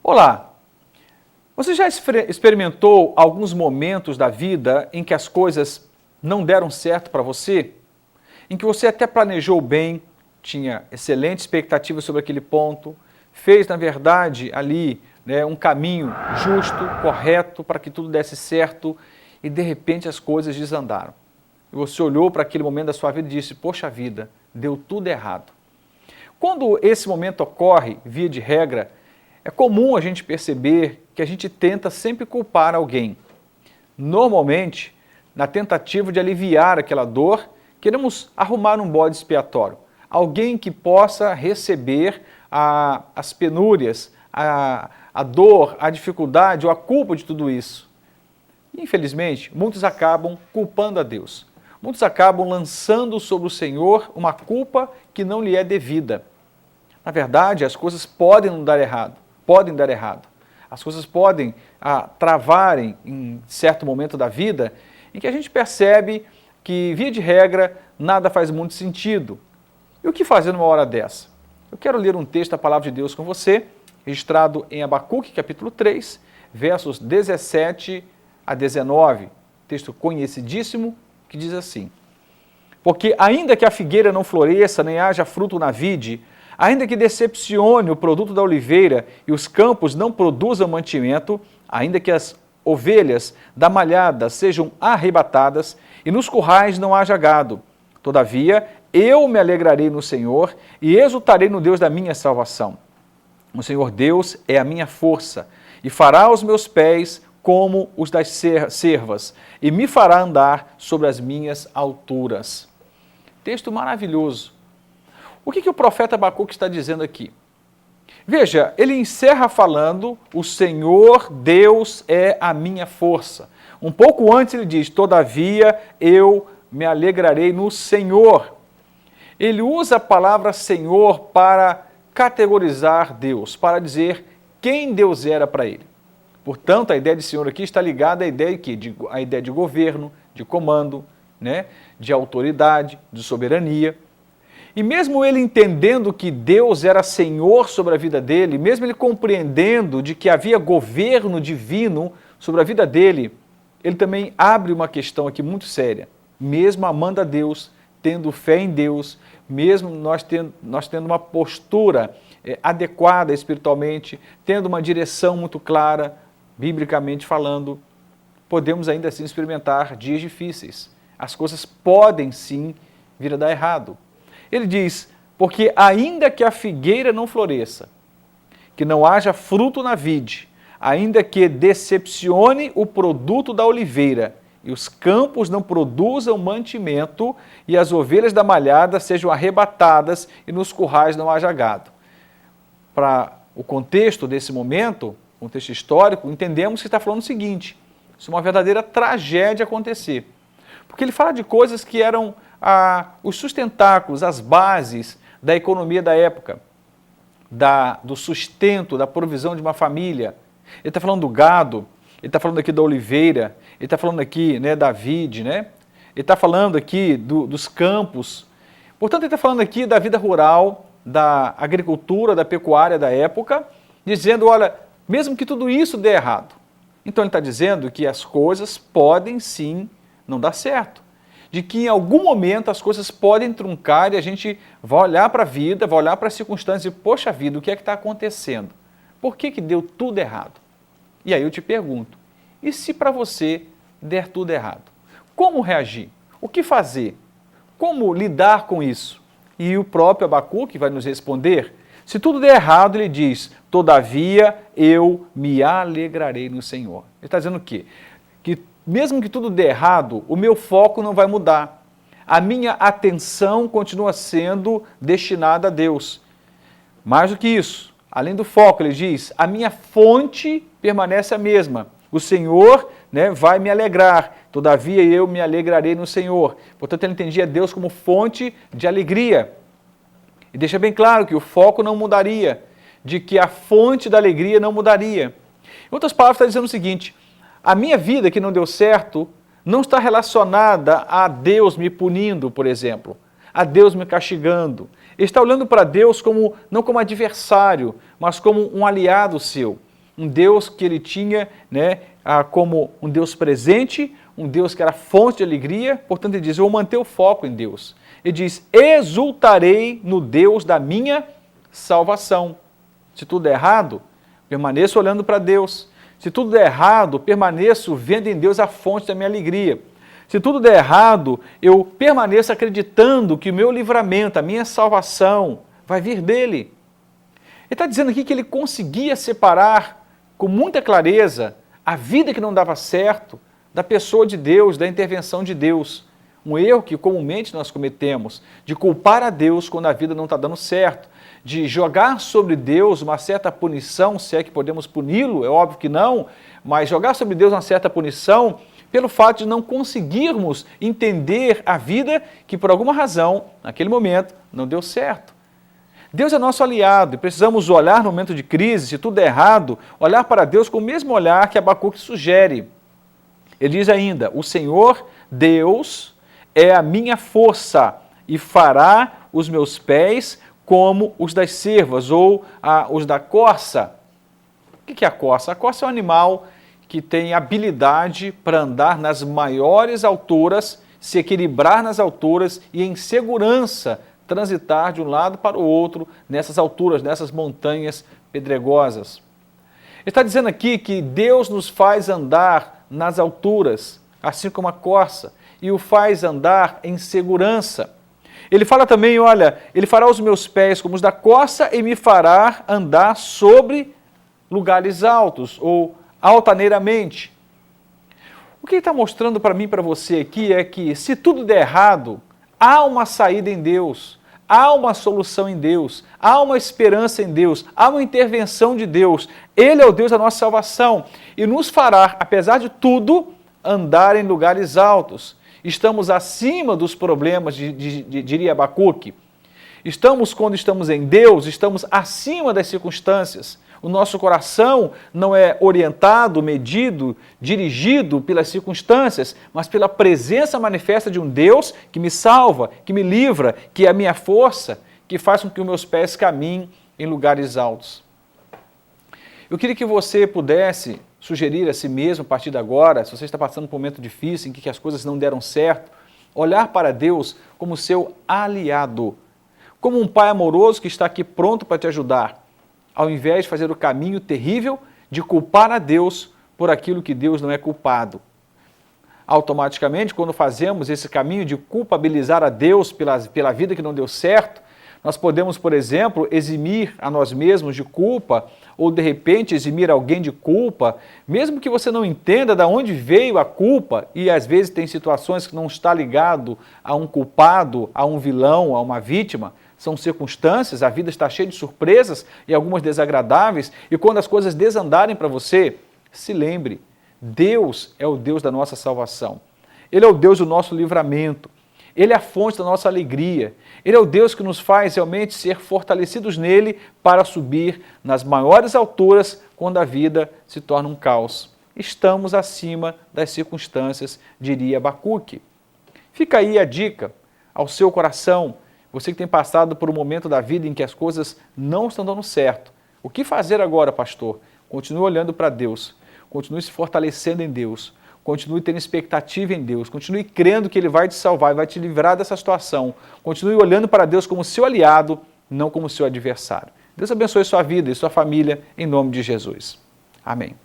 Olá! Você já experimentou alguns momentos da vida em que as coisas não deram certo para você? Em que você até planejou bem, tinha excelente expectativa sobre aquele ponto, fez, na verdade, ali um caminho justo, correto, para que tudo desse certo e, de repente, as coisas desandaram. E você olhou para aquele momento da sua vida e disse, poxa vida, deu tudo errado. Quando esse momento ocorre, via de regra, é comum a gente perceber que a gente tenta sempre culpar alguém. Normalmente, na tentativa de aliviar aquela dor, queremos arrumar um bode expiatório. Alguém que possa receber as penúrias, a dor, a dificuldade ou a culpa de tudo isso. Infelizmente, muitos acabam culpando a Deus. Muitos acabam lançando sobre o Senhor uma culpa que não lhe é devida. Na verdade, as coisas podem dar errado. As coisas podem travarem em certo momento da vida em que a gente percebe que, via de regra, nada faz muito sentido. E o que fazer numa hora dessa? Eu quero ler um texto da Palavra de Deus com você, registrado em Abacuque, capítulo 3, versos 17 a 19, texto conhecidíssimo, que diz assim: Porque ainda que a figueira não floresça, nem haja fruto na vide, ainda que decepcione o produto da oliveira e os campos não produzam mantimento, ainda que as ovelhas da malhada sejam arrebatadas e nos currais não haja gado, todavia eu me alegrarei no Senhor e exultarei no Deus da minha salvação. O Senhor Deus é a minha força e fará os meus pés como os das cervas e me fará andar sobre as minhas alturas. Texto maravilhoso. O que o profeta Abacuque está dizendo aqui? Veja, ele encerra falando, o Senhor Deus é a minha força. Um pouco antes ele diz, todavia eu me alegrarei no Senhor. Ele usa a palavra Senhor para categorizar Deus, para dizer quem Deus era para ele. Portanto, a ideia de Senhor aqui está ligada à ideia a ideia de governo, de comando, de autoridade, de soberania. E mesmo ele entendendo que Deus era Senhor sobre a vida dele, mesmo ele compreendendo de que havia governo divino sobre a vida dele, ele também abre uma questão aqui muito séria. Mesmo amando a Deus, tendo fé em Deus, mesmo nós tendo uma postura adequada espiritualmente, tendo uma direção muito clara, biblicamente falando, podemos ainda assim experimentar dias difíceis. As coisas podem sim vir a dar errado. Ele diz, porque ainda que a figueira não floresça, que não haja fruto na vide, ainda que decepcione o produto da oliveira, e os campos não produzam mantimento, e as ovelhas da malhada sejam arrebatadas, e nos currais não haja gado. Para o contexto desse momento, contexto histórico, entendemos que está falando o seguinte, isso é uma verdadeira tragédia acontecer. Porque ele fala de coisas que eram os sustentáculos, as bases da economia da época, do sustento, da provisão de uma família. Ele está falando do gado, ele está falando aqui da oliveira, ele está falando aqui da vide, ele está falando aqui dos campos. Portanto, ele está falando aqui da vida rural, da agricultura, da pecuária da época, dizendo, olha, mesmo que tudo isso dê errado. Então ele está dizendo que as coisas podem sim não dar certo. De que em algum momento as coisas podem truncar e a gente vai olhar para a vida, vai olhar para as circunstâncias e, poxa vida, o que é que está acontecendo? Por que deu tudo errado? E aí eu te pergunto, e se para você der tudo errado? Como reagir? O que fazer? Como lidar com isso? E o próprio Abacuque vai nos responder, se tudo der errado, ele diz, todavia eu me alegrarei no Senhor. Ele está dizendo o quê? Que mesmo que tudo dê errado, o meu foco não vai mudar. A minha atenção continua sendo destinada a Deus. Mais do que isso, além do foco, ele diz, a minha fonte permanece a mesma. O Senhor vai me alegrar, todavia eu me alegrarei no Senhor. Portanto, ele entendia Deus como fonte de alegria. E deixa bem claro que o foco não mudaria, de que a fonte da alegria não mudaria. Em outras palavras, está dizendo o seguinte, a minha vida que não deu certo não está relacionada a Deus me punindo, por exemplo, a Deus me castigando. Ele está olhando para Deus não como adversário, mas como um aliado seu. um Deus que ele tinha, né, como um Deus presente, um Deus que era fonte de alegria. Portanto, ele diz, eu vou manter o foco em Deus. Ele diz, exultarei no Deus da minha salvação. Se tudo der errado, permaneço olhando para Deus. Se tudo der errado, permaneço vendo em Deus a fonte da minha alegria. Se tudo der errado, eu permaneço acreditando que o meu livramento, a minha salvação, vai vir dele. Ele está dizendo aqui que ele conseguia separar com muita clareza a vida que não dava certo da pessoa de Deus, da intervenção de Deus. Um erro que comumente nós cometemos, de culpar a Deus quando a vida não está dando certo, de jogar sobre Deus uma certa punição, se é que podemos puni-lo, é óbvio que não, mas jogar sobre Deus uma certa punição pelo fato de não conseguirmos entender a vida que por alguma razão, naquele momento, não deu certo. Deus é nosso aliado e precisamos olhar no momento de crise, se tudo é errado, olhar para Deus com o mesmo olhar que Abacuque sugere. Ele diz ainda, o Senhor, Deus, é a minha força e fará os meus pés como os das cervas ou os da corça. O que é a corça? A corça é um animal que tem habilidade para andar nas maiores alturas, se equilibrar nas alturas e em segurança transitar de um lado para o outro nessas alturas, nessas montanhas pedregosas. Ele está dizendo aqui que Deus nos faz andar nas alturas, assim como a corça, e o faz andar em segurança. Ele fala também, olha, ele fará os meus pés como os da corça e me fará andar sobre lugares altos, ou altaneiramente. O que ele está mostrando para mim e para você aqui é que se tudo der errado, há uma saída em Deus, há uma solução em Deus, há uma esperança em Deus, há uma intervenção de Deus. Ele é o Deus da nossa salvação e nos fará, apesar de tudo, andar em lugares altos. Estamos acima dos problemas, diria Abacuque. Quando estamos em Deus, estamos acima das circunstâncias. O nosso coração não é orientado, medido, dirigido pelas circunstâncias, mas pela presença manifesta de um Deus que me salva, que me livra, que é a minha força, que faz com que os meus pés caminhem em lugares altos. Eu queria que você pudesse sugerir a si mesmo, a partir de agora, se você está passando por um momento difícil, em que as coisas não deram certo, olhar para Deus como seu aliado, como um pai amoroso que está aqui pronto para te ajudar, ao invés de fazer o caminho terrível de culpar a Deus por aquilo que Deus não é culpado. Automaticamente, quando fazemos esse caminho de culpabilizar a Deus pela vida que não deu certo, nós podemos, por exemplo, eximir a nós mesmos de culpa, ou de repente eximir alguém de culpa, mesmo que você não entenda de onde veio a culpa, e às vezes tem situações que não está ligado a um culpado, a um vilão, a uma vítima, são circunstâncias, a vida está cheia de surpresas e algumas desagradáveis, e quando as coisas desandarem para você, se lembre, Deus é o Deus da nossa salvação, Ele é o Deus do nosso livramento, Ele é a fonte da nossa alegria, Ele é o Deus que nos faz realmente ser fortalecidos nele para subir nas maiores alturas quando a vida se torna um caos. Estamos acima das circunstâncias, diria Abacuque. Fica aí a dica ao seu coração, você que tem passado por um momento da vida em que as coisas não estão dando certo. O que fazer agora, pastor? Continue olhando para Deus, continue se fortalecendo em Deus, continue tendo expectativa em Deus, continue crendo que Ele vai te salvar e vai te livrar dessa situação. Continue olhando para Deus como seu aliado, não como seu adversário. Deus abençoe sua vida e sua família, em nome de Jesus. Amém.